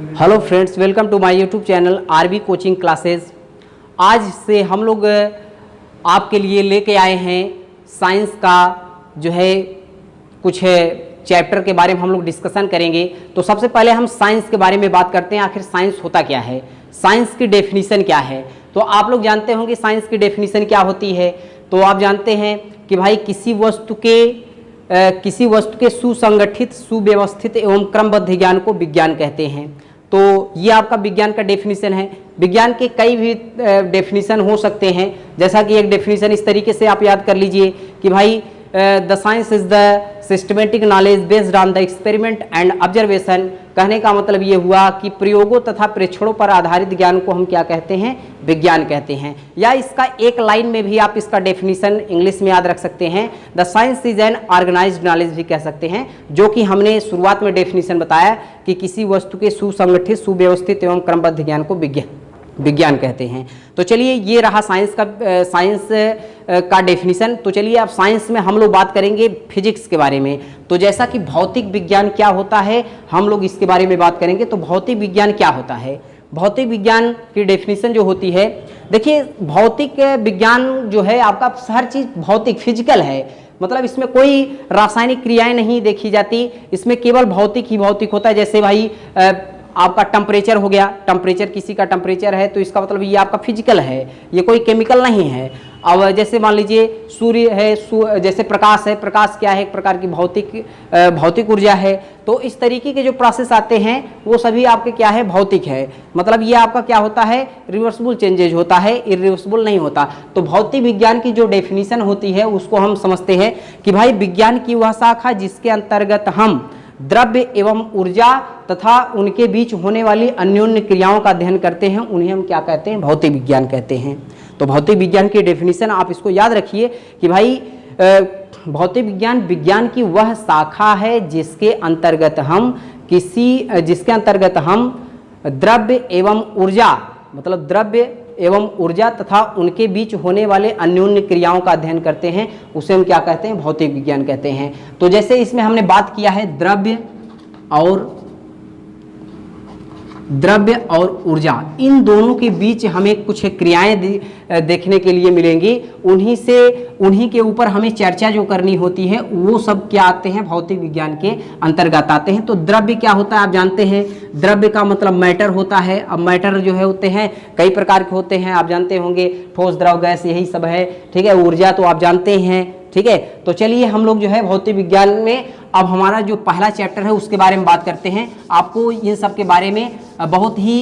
Hello friends, welcome to my YouTube channel RB coaching classes. आज से हम लोग आपके लिए लेके आए हैं साइंस का जो है कुछ चैप्टर के बारे में हम लोग डिस्कशन करेंगे। तो सबसे पहले हम साइंस के बारे में बात करते हैं, आखिर साइंस होता क्या है, साइंस की डेफिनीशन क्या है। तो आप लोग जानते होंगे साइंस की डेफिनीशन क्या होती है। तो आप जानते हैं कि भाई किसी वस्तु के सुसंगठित, सुव्यवस्थित एवं क्रमबद्ध ज्ञान को विज्ञान कहते हैं। तो ये आपका विज्ञान का डेफिनीशन है। विज्ञान के कई भी डेफिनीशन हो सकते हैं, जैसा कि एक डेफिनीशन इस तरीके से आप याद कर लीजिए कि भाई the science is the systematic knowledge based on the experiment and observation. कहने का मतलब ये हुआ कि प्रयोगों तथा प्रेक्षणों पर आधारित ज्ञान को हम क्या कहते हैं, विज्ञान कहते हैं। या इसका एक लाइन में भी आप इसका डेफिनीशन इंग्लिश में याद रख सकते हैं, the science is an organised knowledge भी कह सकते हैं, जो कि हमने शुरुआत में डेफिनीशन बताया कि किसी वस्तु के सुसंगठित, सुव्यवस्थित एवं क्रमबद्ध ज्ञान को विज्ञान कहते हैं। तो चलिए ये रहा साइंस का डेफिनीशन। तो चलिए अब साइंस में हम लोग बात करेंगे फिजिक्स के बारे में। तो जैसा कि भौतिक विज्ञान क्या होता है, हम लोग इसके बारे में बात करेंगे। तो भौतिक विज्ञान क्या होता है, भौतिक विज्ञान की डेफिनीशन जो होती है, देखिए भौतिक विज्ञान जो है आपका हर चीज़ भौतिक, फिजिकल है। मतलब इसमें कोई रासायनिक क्रियाएं नहीं देखी जाती, इसमें केवल भौतिक ही भौतिक होता है। जैसे भाई आपका टेम्परेचर हो गया, टेम्परेचर किसी का टेम्परेचर है तो इसका मतलब ये आपका फिजिकल है, ये कोई केमिकल नहीं है। अब जैसे मान लीजिए सूर्य है, जैसे प्रकाश है, प्रकाश क्या है, एक प्रकार की भौतिक ऊर्जा है। तो इस तरीके के जो प्रोसेस आते हैं वो सभी आपके क्या है, भौतिक है। मतलब ये आपका क्या होता है, रिवर्सिबल चेंजेज होता है, इरिवर्सिबल नहीं होता। तो भौतिक विज्ञान की जो डेफिनीशन होती है उसको हम समझते हैं कि भाई विज्ञान की वह शाखा जिसके अंतर्गत हम द्रव्य एवं ऊर्जा तथा उनके बीच होने वाली अन्योन्य क्रियाओं का अध्ययन करते हैं, उन्हें हम क्या कहते हैं, भौतिक विज्ञान कहते हैं। तो भौतिक विज्ञान की डेफिनीशन आप इसको याद रखिए कि भाई भौतिक विज्ञान की वह शाखा है जिसके अंतर्गत हम द्रव्य एवं ऊर्जा, मतलब द्रव्य एवं ऊर्जा तथा उनके बीच होने वाले अन्योन्य क्रियाओं का अध्ययन करते हैं, उसे हम क्या कहते हैं, भौतिक विज्ञान कहते हैं। तो जैसे इसमें हमने बात किया है द्रव्य और ऊर्जा, इन दोनों के बीच हमें कुछ क्रियाएं देखने के लिए मिलेंगी। उन्हीं के ऊपर हमें चर्चा जो करनी होती है वो सब क्या आते हैं, भौतिक विज्ञान के अंतर्गत आते हैं। तो द्रव्य क्या होता है आप जानते हैं, द्रव्य का मतलब मैटर होता है। अब मैटर जो है होते हैं कई प्रकार के होते हैं, आप जानते होंगे, ठोस, द्रव, गैस, यही सब है, ठीक है। ऊर्जा तो आप जानते हैं, ठीक है। तो चलिए हम लोग जो है भौतिक विज्ञान में अब हमारा जो पहला चैप्टर है उसके बारे में बात करते हैं। आपको इन सब के बारे में बहुत ही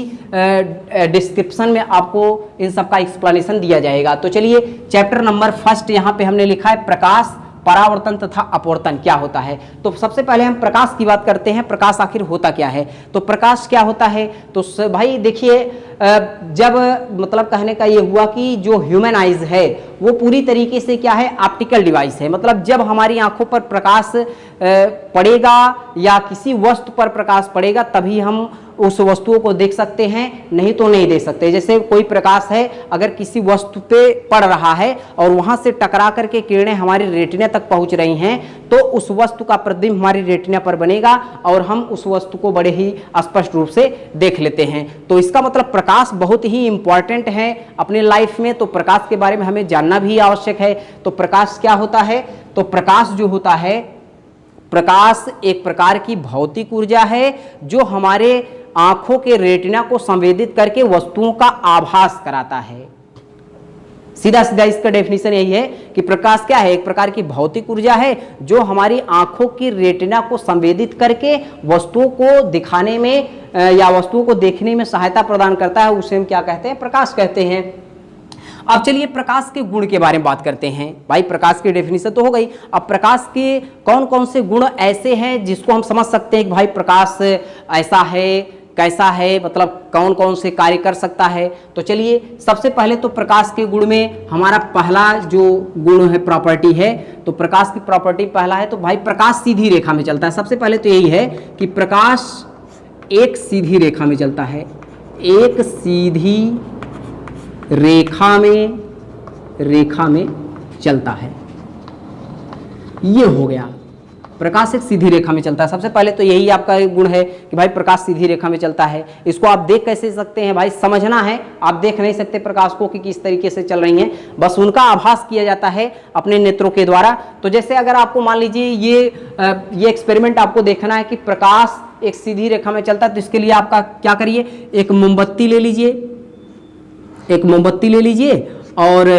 डिस्क्रिप्शन में आपको इन सब का एक्सप्लेनेशन दिया जाएगा। तो चलिए चैप्टर नंबर फर्स्ट यहाँ पे हमने लिखा है प्रकाश, परावर्तन तथा अपवर्तन क्या होता है। तो सबसे पहले हम प्रकाश की बात करते हैं, प्रकाश आखिर होता क्या है। तो प्रकाश क्या होता है, तो भाई देखिए जब मतलब कहने का ये हुआ कि जो ह्यूमन आइज है वो पूरी तरीके से क्या है, ऑप्टिकल डिवाइस है। मतलब जब हमारी आंखों पर प्रकाश पड़ेगा या किसी वस्तु पर प्रकाश पड़ेगा तभी हम उस वस्तुओं को देख सकते हैं, नहीं तो नहीं देख सकते। जैसे कोई प्रकाश है अगर किसी वस्तु पे पड़ रहा है और वहां से टकरा करके किरणें हमारी रेटिना तक पहुंच रही हैं तो उस वस्तु का प्रतिबिंब हमारी रेटिना पर बनेगा और हम उस वस्तु को बड़े ही स्पष्ट रूप से देख लेते हैं। तो इसका मतलब प्रकाश बहुत ही इंपॉर्टेंट है अपने लाइफ में। तो प्रकाश के बारे में हमें जानना भी आवश्यक है। तो प्रकाश क्या होता है, तो प्रकाश जो होता है, प्रकाश एक प्रकार की भौतिक ऊर्जा है जो हमारे आंखों के रेटिना को संवेदित करके वस्तुओं का आभास कराता है। सीधा सीधा इसका डेफिनेशन यही है कि प्रकाश क्या है, एक प्रकार की भौतिक ऊर्जा है जो हमारी आंखों की रेटिना को संवेदित करके वस्तुओं को दिखाने में या वस्तुओं को देखने में सहायता प्रदान करता है, उसे हम क्या कहते हैं, प्रकाश कहते हैं। अब चलिए प्रकाश के गुण के बारे में बात करते हैं। भाई प्रकाश की डेफिनेशन तो हो गई, अब प्रकाश के कौन कौन से गुण ऐसे हैं जिसको हम समझ सकते हैं कि भाई प्रकाश ऐसा है, कैसा है, मतलब कौन कौन से कार्य कर सकता है। तो चलिए सबसे पहले तो प्रकाश के गुण में हमारा पहला जो गुण है, प्रॉपर्टी है, तो प्रकाश की प्रॉपर्टी पहला है तो भाई प्रकाश सीधी रेखा में चलता है। सबसे पहले तो यही है कि प्रकाश एक सीधी रेखा में चलता है, एक सीधी रेखा में चलता है, ये हो गया। प्रकाश एक सीधी रेखा में चलता है। सबसे पहले तो यही आपका गुण है कि भाई प्रकाश सीधी रेखा में चलता है। इसको आप देख कैसे सकते हैं भाई, समझना है, आप देख नहीं सकते प्रकाश को कि किस तरीके से चल रही हैं, बस उनका आभास किया जाता है अपने नेत्रों के द्वारा। तो जैसे अगर आपको मान लीजिए ये एक्सपेरिमेंट आपको देखना है कि प्रकाश एक सीधी रेखा में चलता है, तो इसके लिए आपका क्या करिए, एक मोमबत्ती ले लीजिए, एक मोमबत्ती ले लीजिए और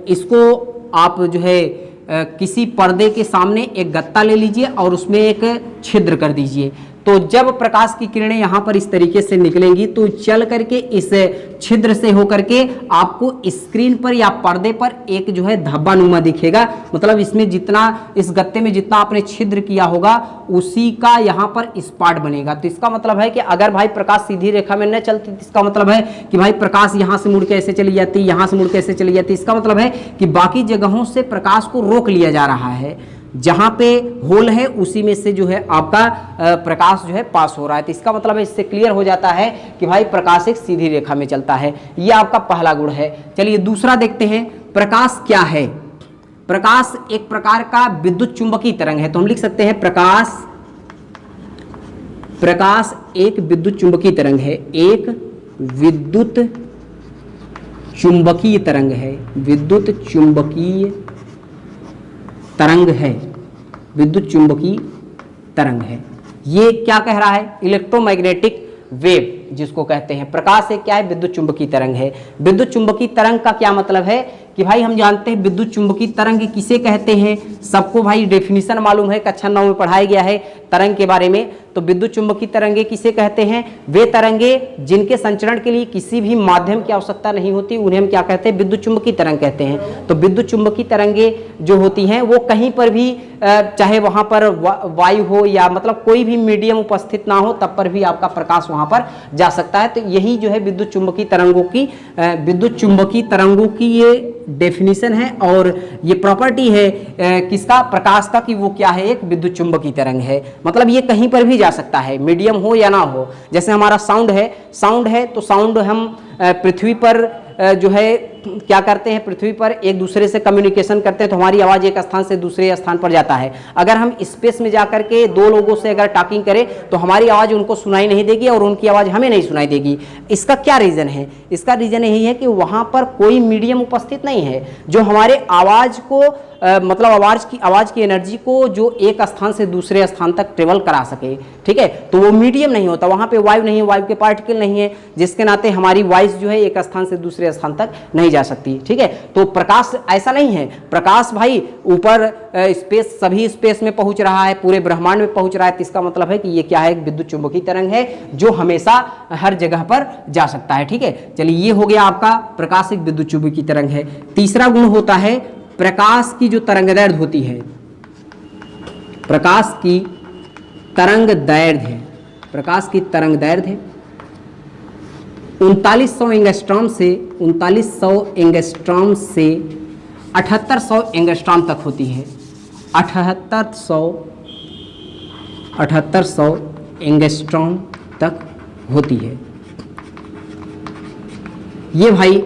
इसको आप जो है किसी पर्दे के सामने एक गत्ता ले लीजिए और उसमें एक छिद्र कर दीजिए। तो जब प्रकाश की किरणें यहाँ पर इस तरीके से निकलेंगी तो चल करके इस छिद्र से होकर के आपको स्क्रीन पर या पर्दे पर एक जो है धब्बा नुमा दिखेगा। मतलब इसमें जितना, इस गत्ते में जितना आपने छिद्र किया होगा उसी का यहाँ पर स्पॉट बनेगा। तो इसका मतलब है कि अगर भाई प्रकाश सीधी रेखा में न चलती तो इसका मतलब है कि भाई प्रकाश यहाँ से मुड़ के ऐसे चली जाती, यहाँ से मुड़ के ऐसे चली जाती। इसका मतलब है कि बाकी जगहों से प्रकाश को रोक लिया जा रहा है, जहां पे होल है उसी में से जो है आपका प्रकाश जो है पास हो रहा है। तो इसका मतलब है, इससे क्लियर हो जाता है कि भाई प्रकाश एक सीधी रेखा में चलता है। ये आपका पहला गुण है। चलिए दूसरा देखते हैं, प्रकाश क्या है। प्रकाश एक प्रकार का विद्युत चुंबकीय तरंग है। तो हम लिख सकते हैं प्रकाश एक विद्युत चुंबकीय तरंग है, एक विद्युत चुंबकीय तरंग है, विद्युत चुंबकीय तरंग है, विद्युत चुंबकीय तरंग है। ये क्या कह रहा है, इलेक्ट्रोमैग्नेटिक वेव जिसको कहते हैं। प्रकाश एक क्या है, विद्युत चुंबकीय तरंग है। विद्युत चुंबकीय तरंग का क्या मतलब है कि भाई हम जानते हैं विद्युत चुंबकीय तरंग किसे कहते हैं, सबको भाई डेफिनेशन मालूम है, कक्षा 9 में पढ़ाया गया है तरंग के बारे में। तो विद्युत चुंबकीय तरंगे किसे कहते हैं, वे तरंगे जिनके संचरण के लिए किसी भी माध्यम की आवश्यकता नहीं होती, उन्हें हम क्या कहते हैं, विद्युत चुंबकीय तरंग कहते हैं। तो विद्युत चुंबकीय तरंगे जो होती हैं वो कहीं पर भी, चाहे वहां पर वायु हो या मतलब कोई भी मीडियम उपस्थित ना हो, तब पर भी आपका प्रकाश वहां पर जा सकता है। तो यही जो है विद्युत चुंबकीय तरंगों की ये डेफिनेशन है और ये प्रॉपर्टी है किसका, प्रकाश का, कि वो क्या है, एक विद्युत चुंबकीय तरंग है। मतलब ये कहीं पर भी जा सकता है, मीडियम हो या ना हो। जैसे हमारा साउंड है तो साउंड हम पृथ्वी पर जो है क्या करते हैं, पृथ्वी पर एक दूसरे से कम्युनिकेशन करते हैं, तो हमारी आवाज़ एक स्थान से दूसरे स्थान पर जाता है। अगर हम स्पेस में जाकर के दो लोगों से अगर टॉकिंग करें तो हमारी आवाज़ उनको सुनाई नहीं देगी और उनकी आवाज़ हमें नहीं सुनाई देगी। इसका क्या रीज़न है, इसका रीज़न यही है कि वहाँ पर कोई मीडियम उपस्थित नहीं है जो हमारे आवाज़ को मतलब आवाज़ की एनर्जी को जो एक स्थान से दूसरे स्थान तक ट्रेवल करा सके। ठीक है, तो वो मीडियम नहीं होता, वहाँ पे वायु नहीं है, वायु के पार्टिकल नहीं है, जिसके नाते हमारी वॉइस जो है एक स्थान से दूसरे स्थान तक नहीं जा सकती। ठीक है, तो प्रकाश ऐसा नहीं है। प्रकाश भाई ऊपर स्पेस, सभी स्पेस में पहुंच रहा है, पूरे ब्रह्मांड में पहुंच रहा है। तो इसका मतलब है कि ये क्या है, एक विद्युत चुंबकीय तरंग है जो हमेशा हर जगह पर जा सकता है। ठीक है, चलिए ये हो गया आपका प्रकाश एक विद्युत चुंबकीय तरंग है। तीसरा गुण होता है प्रकाश की जो तरंगदैर्घ्य होती है, प्रकाश की तरंगदैर्घ्य है, प्रकाश की तरंगदैर्घ्य 3900 एंगस्ट्रॉम से 7800 एंगस्ट्रॉम तक होती है। 7800 एंगस्ट्रॉम तक होती है। ये भाई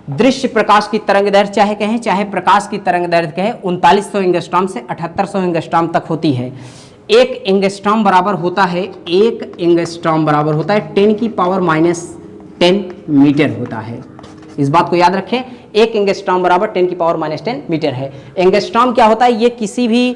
दृश्य प्रकाश की तरंगदैर्घ्य चाहे कहें चाहे प्रकाश की तरंगदैर्घ्य कहें 3900 एंगस्ट्रॉम से 7800 एंगस्ट्रॉम तक होती है। एक एंगस्ट्रॉम बराबर होता है 10⁻⁻10 मीटर होता है। इस बात को याद रखें, एक एंगस्ट्रॉम बराबर 10⁻⁻10 मीटर है। एंगस्ट्रॉम क्या होता है, ये किसी भी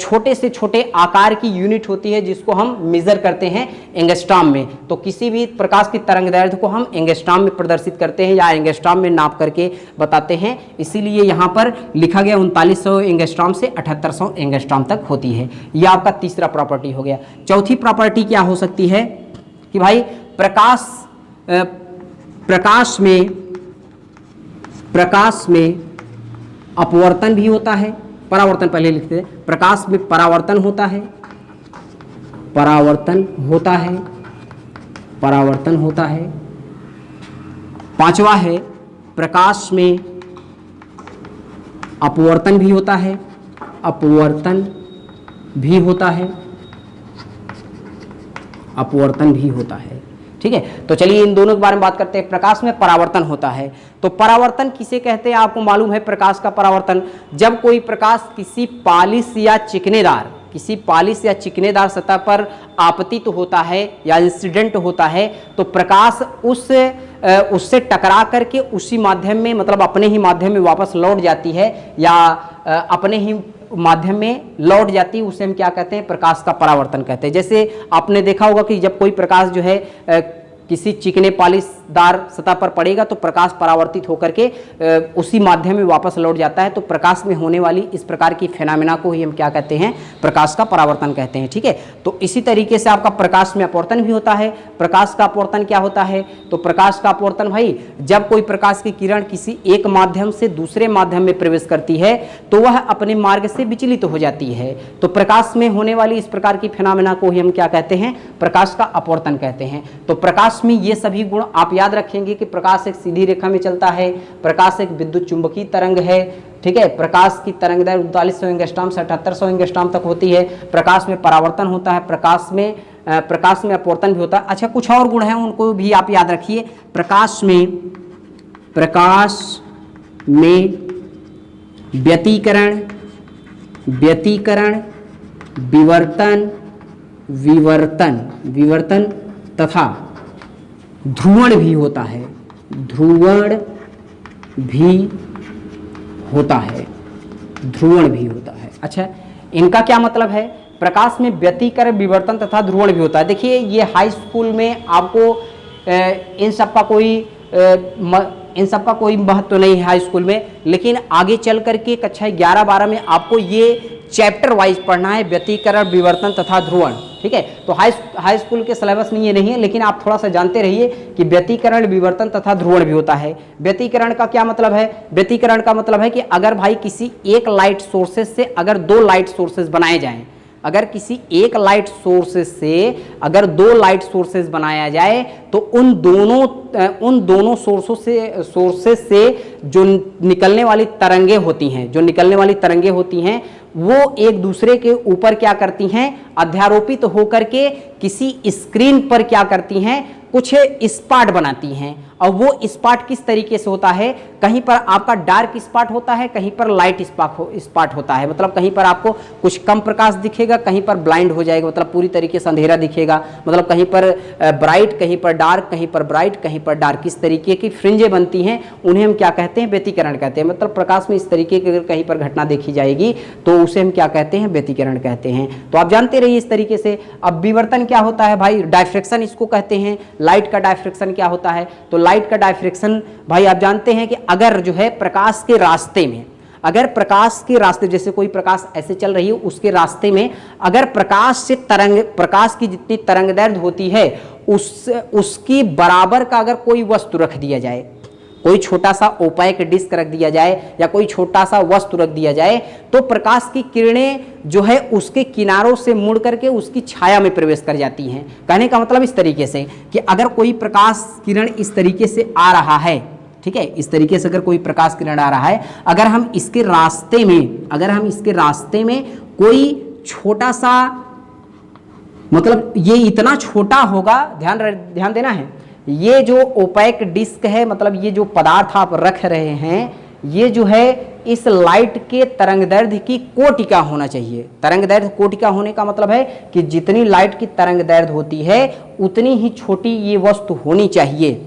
छोटे से छोटे आकार की यूनिट होती है जिसको हम मेजर करते हैं एंगस्ट्रॉम में। तो किसी भी प्रकाश की तरंगदैर्घ्य को हम एंगस्ट्रॉम में प्रदर्शित करते हैं या एंगस्ट्रॉम में नाप करके बताते हैं। इसीलिए यहाँ पर लिखा गया 3900 एंगस्ट्रॉम से 7800 एंगस्ट्रॉम तक होती है। यह आपका तीसरा प्रॉपर्टी हो गया। चौथी प्रॉपर्टी क्या हो सकती है कि भाई प्रकाश में अपवर्तन भी होता है, परावर्तन पहले लिखते हैं। प्रकाश में परावर्तन होता है, परावर्तन होता है। पांचवा है प्रकाश में अपवर्तन भी होता है, अपवर्तन भी होता है। ठीक है, तो चलिए इन दोनों के बारे में बात करते हैं। प्रकाश में परावर्तन होता है, तो परावर्तन किसे कहते हैं आपको मालूम है। प्रकाश का परावर्तन, जब कोई प्रकाश किसी पालिश या चिकनेदार किसी पॉलिश या चिकनेदार सतह पर आपतित होता है या इंसिडेंट होता है तो प्रकाश उससे टकरा करके उसी माध्यम में, मतलब अपने ही माध्यम में वापस लौट जाती है या अपने ही माध्यम में लौट जाती है, उसे हम क्या कहते हैं, प्रकाश का परावर्तन कहते हैं। जैसे आपने देखा होगा कि जब कोई प्रकाश जो है किसी चिकने पॉलिशदार सतह पर पड़ेगा तो प्रकाश परावर्तित होकर के उसी माध्यम में वापस लौट जाता है। तो प्रकाश में होने वाली इस प्रकार की फेनामिना को ही हम क्या कहते हैं, प्रकाश का परावर्तन कहते हैं। ठीक है, तो इसी तरीके से आपका प्रकाश में अपवर्तन भी होता है। प्रकाश का अपवर्तन क्या होता है, तो प्रकाश का अपवर्तन भाई जब कोई प्रकाश की किरण किसी एक माध्यम से दूसरे माध्यम में प्रवेश करती है तो वह अपने मार्ग से विचलित हो जाती है। तो प्रकाश में होने वाली इस प्रकार की फेनामिना को ही हम क्या कहते हैं, प्रकाश का अपवर्तन कहते हैं। तो प्रकाश में ये सभी गुण आप याद रखेंगे कि प्रकाश एक सीधी रेखा में चलता है, प्रकाश एक विद्युत चुंबकीय तरंग है। ठीक है, प्रकाश की तरंग दैर्घ्य 3900 एंगस्ट्रॉम से 7800 एंगस्ट्रॉम तक होती है। प्रकाश में परावर्तन होता है, प्रकाश में अपवर्तन भी होता है। अच्छा, कुछ और गुण हैं उनको भी आप याद रखिए। प्रकाश में व्यतिकरण, विवर्तन तथा ध्रुवण भी होता है, अच्छा, इनका क्या मतलब है, प्रकाश में व्यतिकरण, विवर्तन तथा ध्रुवण भी होता है। देखिए ये हाई स्कूल में आपको इन सब का कोई महत्व नहीं है हाई स्कूल में, लेकिन आगे चल करके कक्षा 11-12 में आपको ये चैप्टर वाइज पढ़ना है, व्यतिकरण, विवर्तन तथा ध्रुवण। ठीक है, तो हाई स्कूल के सिलेबस में ये नहीं है, लेकिन आप थोड़ा सा जानते रहिए कि व्यतिकरण, विवर्तन तथा ध्रुवण भी होता है। व्यतिकरण का क्या मतलब है, व्यतिकरण का मतलब है कि अगर भाई किसी एक लाइट सोर्सेज से अगर दो लाइट सोर्सेज बनाए जाएं, अगर किसी एक लाइट सोर्सेज से अगर दो लाइट सोर्सेज बनाया जाए तो उन दोनों सोर्सेज से जो निकलने वाली तरंगे होती हैं वो एक दूसरे के ऊपर क्या करती हैं, अध्यारोपित होकर के किसी स्क्रीन पर क्या करती हैं, कुछ स्पॉट बनाती हैं। और वो स्पॉट किस तरीके से होता है, कहीं पर आपका डार्क स्पॉट होता है, कहीं पर लाइट स्पॉट होता है। मतलब कहीं पर आपको कुछ कम प्रकाश दिखेगा, कहीं पर ब्लाइंड हो जाएगा, मतलब पूरी तरीके से अंधेरा दिखेगा। मतलब कहीं पर ब्राइट, कहीं पर डार्क, कहीं पर ब्राइट, कहीं पर डार्क, किस तरीके की फ्रिंजें बनती हैं उन्हें हम क्या कहते हैं, व्यतिकरण कहते हैं। मतलब प्रकाश में इस तरीके की अगर कहीं पर घटना देखी जाएगी तो उसे हम क्या कहते हैं, व्यतिकरण कहते हैं। तो आप जानते रहिए इस तरीके से। अब विवर्तन क्या होता है भाई, डायफ्रेक्शन इसको कहते हैं। लाइट का डायफ्रेक्शन क्या होता है, तो लाइट का डायफ्रेक्शन भाई आप जानते हैं कि अगर जो है प्रकाश के रास्ते में, अगर प्रकाश के रास्ते, जैसे कोई प्रकाश ऐसे चल रही है उसके रास्ते में अगर प्रकाश की जितनी तरंगदैर्घ्य होती है उसकी बराबर का अगर कोई वस्तु रख दिया जाए, कोई छोटा सा ओपैक डिस्क रख दिया जाए या कोई छोटा सा वस्तु रख दिया जाए तो प्रकाश की किरणें जो है उसके किनारों से मुड़ करके उसकी छाया में प्रवेश कर जाती हैं। कहने का मतलब इस तरीके से कि अगर कोई प्रकाश किरण इस तरीके से आ रहा है, ठीक है, इस तरीके से अगर कोई प्रकाश किरण आ रहा है, अगर हम इसके रास्ते में कोई छोटा सा, मतलब ये इतना छोटा होगा, ध्यान देना है, ये जो ओपैक डिस्क है, मतलब ये जो पदार्थ आप रख रहे हैं, ये जो है इस लाइट के तरंगदैर्घ्य की कोटिका होना चाहिए। तरंगदैर्घ्य कोटिका होने का मतलब है कि जितनी लाइट की तरंगदैर्घ्य होती है उतनी ही छोटी ये वस्तु होनी चाहिए।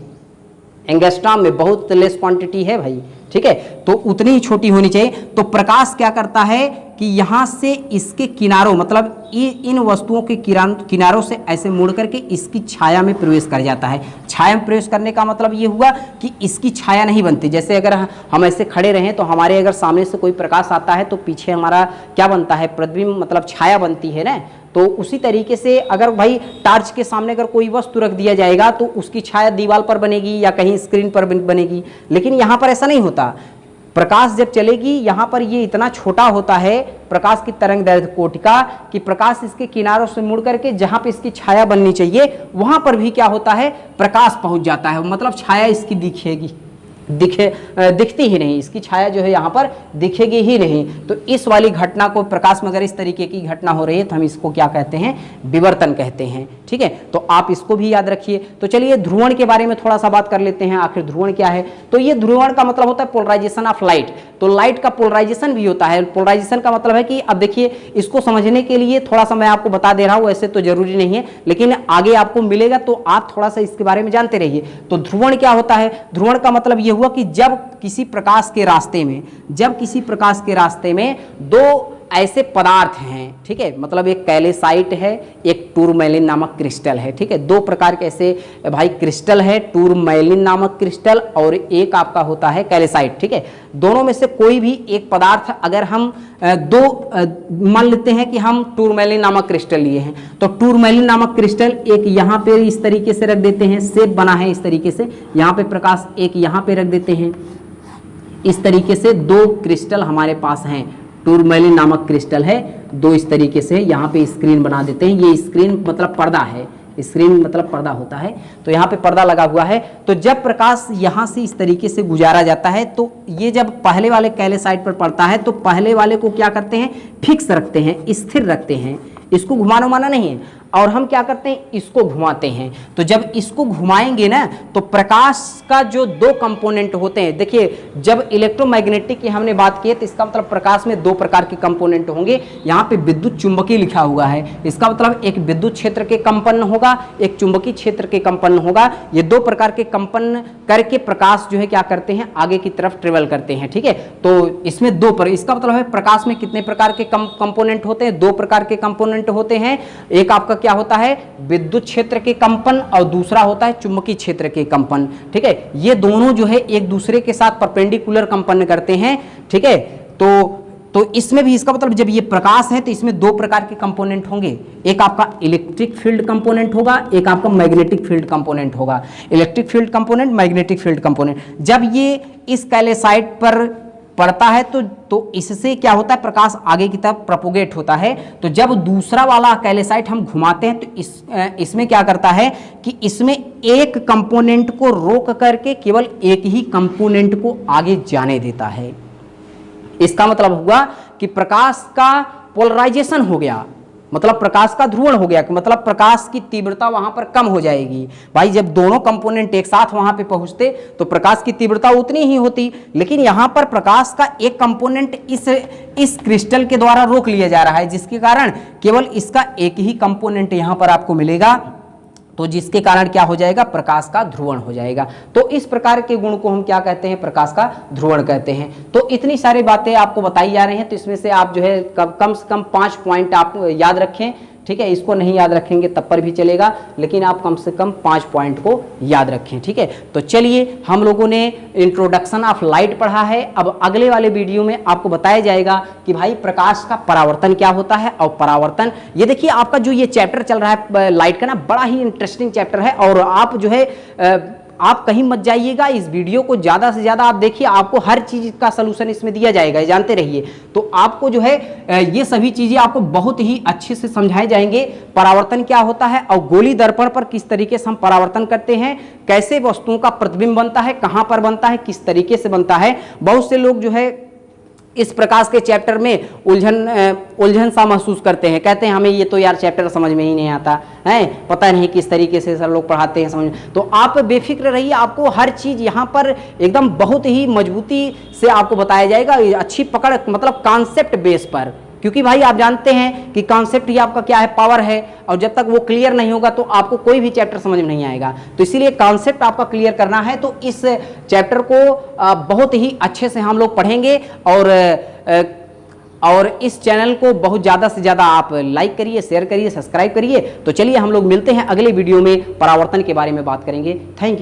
एंगस्ट्रॉम में बहुत लेस क्वांटिटी है भाई, ठीक है, तो उतनी ही छोटी होनी चाहिए। तो प्रकाश क्या करता है कि यहाँ से इसके किनारों, मतलब इन वस्तुओं के किनारों से ऐसे मुड़ करके इसकी छाया में प्रवेश कर जाता है। छाया में प्रवेश करने का मतलब ये हुआ कि इसकी छाया नहीं बनती। जैसे अगर हम ऐसे खड़े रहें तो हमारे अगर सामने से कोई प्रकाश आता है तो पीछे हमारा क्या बनता है, प्रतिबिंब, मतलब छाया बनती है ना। तो उसी तरीके से अगर भाई टार्च के सामने अगर कोई वस्तु रख दिया जाएगा तो उसकी छाया दीवार पर बनेगी या कहीं स्क्रीन पर बनेगी, लेकिन यहाँ पर ऐसा नहीं होता। प्रकाश जब चलेगी यहाँ पर ये इतना छोटा होता है प्रकाश की तरंगदैर्घ्य कोटिका कि प्रकाश इसके किनारों से मुड़ करके जहाँ पे इसकी छाया बननी चाहिए वहाँ पर भी क्या होता है, प्रकाश पहुँच जाता है, मतलब छाया इसकी दिखेगी। दिखती ही नहीं, इसकी छाया जो है यहाँ पर दिखेगी ही नहीं। तो इस वाली घटना को, प्रकाश में अगर इस तरीके की घटना हो रही है तो हम इसको क्या कहते हैं, विवर्तन कहते हैं। ठीक है, तो आप इसको भी याद रखिए। तो चलिए ध्रुवण के बारे में थोड़ा सा बात कर लेते हैं, आखिर ध्रुवण क्या है। तो ये ध्रुवण का मतलब होता है पोलराइजेशन ऑफ लाइट। तो लाइट का पोलराइजेशन भी होता है। पोलराइजेशन का मतलब है कि अब देखिए, इसको समझने के लिए थोड़ा सा मैं आपको बता दे रहा हूं, वैसे तो जरूरी नहीं है, लेकिन आगे आपको मिलेगा तो आप थोड़ा सा इसके बारे में जानते रहिए। तो ध्रुवण क्या होता है, ध्रुवण का मतलब यह हुआ कि जब किसी प्रकाश के रास्ते में दो ऐसे पदार्थ हैं, ठीक है, मतलब एक कैल्साइट है, एक टूरमैलिन नामक क्रिस्टल है। ठीक है, दो प्रकार के ऐसे भाई क्रिस्टल है, टूरमैलिन नामक क्रिस्टल और एक आपका होता है कैल्साइट। ठीक है, दोनों में से कोई भी एक पदार्थ अगर हम मान लेते हैं कि हम टूरमैलिन नामक क्रिस्टल लिए हैं, तो टूरमैलिन नामक क्रिस्टल एक यहाँ पे इस तरीके से रख देते हैं, शेप बना है इस तरीके से, यहाँ पे प्रकाश एक यहाँ पे रख देते हैं, इस तरीके से दो क्रिस्टल हमारे पास हैं, टूरमैलिन नामक क्रिस्टल है, दो इस तरीके से यहाँ पे स्क्रीन बना देते हैं। ये स्क्रीन मतलब पर्दा है, स्क्रीन मतलब पर्दा होता है, तो यहाँ पे पर्दा लगा हुआ है। तो जब प्रकाश यहाँ से इस तरीके से गुजारा जाता है, तो ये जब पहले वाले कैल्साइट पर पड़ता है, तो पहले वाले को क्या करते हैं, फिक्स रखते हैं, स्थिर रखते हैं, इसको घुमाना उमाना नहीं है। और हम क्या करते हैं, इसको घुमाते हैं। तो जब इसको घुमाएंगे ना, तो प्रकाश का जो दो कंपोनेंट होते हैं, देखिए जब इलेक्ट्रोमैग्नेटिक की हमने बात की है, तो इसका मतलब प्रकाश में दो प्रकार के कंपोनेंट होंगे। यहाँ पे विद्युत चुंबकीय लिखा हुआ है, इसका मतलब एक विद्युत क्षेत्र के कंपन होगा, एक चुंबकीय क्षेत्र के कंपन होगा। ये दो प्रकार के कंपन करके प्रकाश जो है क्या करते हैं, आगे की तरफ ट्रेवल करते हैं। ठीक है, तो इसमें इसका मतलब है प्रकाश में कितने प्रकार के कंपोनेंट होते हैं, दो प्रकार के कंपोनेंट होते हैं। एक आपका क्या होता है, विद्युत क्षेत्र के कंपन, और दूसरा होता है चुंबकीय क्षेत्र के कंपन। ठीक है, ये दोनों जो है एक दूसरे के साथ परपेंडिकुलर कंपन करते हैं। ठीक है, तो इसमें भी इसका मतलब जब ये प्रकाश है तो इसमें दो प्रकार के कंपोनेंट होंगे, एक आपका इलेक्ट्रिक फील्ड कंपोनेंट होगा, एक आपका मैग्नेटिक फील्ड कंपोनेंट होगा। Electric field component, magnetic field component, जब ये इस कैल्साइट पर पड़ता है तो इससे क्या होता है, प्रकाश आगे की तरफ प्रोपोगेट होता है। तो जब दूसरा वाला कैल्साइट हम घुमाते हैं, तो इसमें क्या करता है कि इसमें एक कंपोनेंट को रोक करके केवल एक ही कंपोनेंट को आगे जाने देता है। इसका मतलब हुआ कि प्रकाश का पोलराइजेशन हो गया, मतलब प्रकाश का ध्रुवण हो गया, मतलब प्रकाश की तीव्रता वहां पर कम हो जाएगी। भाई जब दोनों कंपोनेंट एक साथ वहां पे पहुंचते तो प्रकाश की तीव्रता उतनी ही होती, लेकिन यहां पर प्रकाश का एक कंपोनेंट इस क्रिस्टल के द्वारा रोक लिया जा रहा है, जिसके कारण केवल इसका एक ही कंपोनेंट यहां पर आपको मिलेगा, तो जिसके कारण क्या हो जाएगा, प्रकाश का ध्रुवण हो जाएगा। तो इस प्रकार के गुण को हम क्या कहते हैं, प्रकाश का ध्रुवण कहते हैं। तो इतनी सारी बातें आपको बताई जा रही हैं, तो इसमें से आप जो है कम से कम 5 पॉइंट आप याद रखें। ठीक है, इसको नहीं याद रखेंगे तब पर भी चलेगा, लेकिन आप कम से कम 5 पॉइंट को याद रखें। ठीक है, तो चलिए हम लोगों ने इंट्रोडक्शन ऑफ लाइट पढ़ा है। अब अगले वाले वीडियो में आपको बताया जाएगा कि भाई प्रकाश का परावर्तन क्या होता है। और परावर्तन, ये देखिए आपका जो ये चैप्टर चल रहा है लाइट का ना, बड़ा ही इंटरेस्टिंग चैप्टर है, और आप जो है आप कहीं मत जाइएगा, इस वीडियो को ज़्यादा से ज़्यादा आप देखिए, आपको हर चीज़ का सलूशन इसमें दिया जाएगा, ये जानते रहिए। तो आपको जो है ये सभी चीज़ें आपको बहुत ही अच्छे से समझाए जाएंगे। परावर्तन क्या होता है, और गोली दर्पण पर किस तरीके से हम परावर्तन करते हैं, कैसे वस्तुओं का प्रतिबिंब बनता है, कहाँ पर बनता है, किस तरीके से बनता है। बहुत से लोग जो है इस प्रकाश के चैप्टर में उलझन सा महसूस करते हैं, कहते हैं हमें ये तो यार चैप्टर समझ में ही नहीं आता है, पता नहीं किस तरीके से सर लोग पढ़ाते हैं समझ। तो आप बेफिक्र रहिए, आपको हर चीज़ यहाँ पर एकदम बहुत ही मजबूती से आपको बताया जाएगा, अच्छी पकड़, मतलब कॉन्सेप्ट बेस पर। क्योंकि भाई आप जानते हैं कि कॉन्सेप्ट ही आपका क्या है, पावर है, और जब तक वो क्लियर नहीं होगा तो आपको कोई भी चैप्टर समझ में नहीं आएगा। तो इसीलिए कॉन्सेप्ट आपका क्लियर करना है, तो इस चैप्टर को बहुत ही अच्छे से हम लोग पढ़ेंगे। और इस चैनल को बहुत ज़्यादा से ज़्यादा आप लाइक करिए, शेयर करिए, सब्सक्राइब करिए। तो चलिए हम लोग मिलते हैं अगले वीडियो में, परावर्तन के बारे में बात करेंगे। Thank you.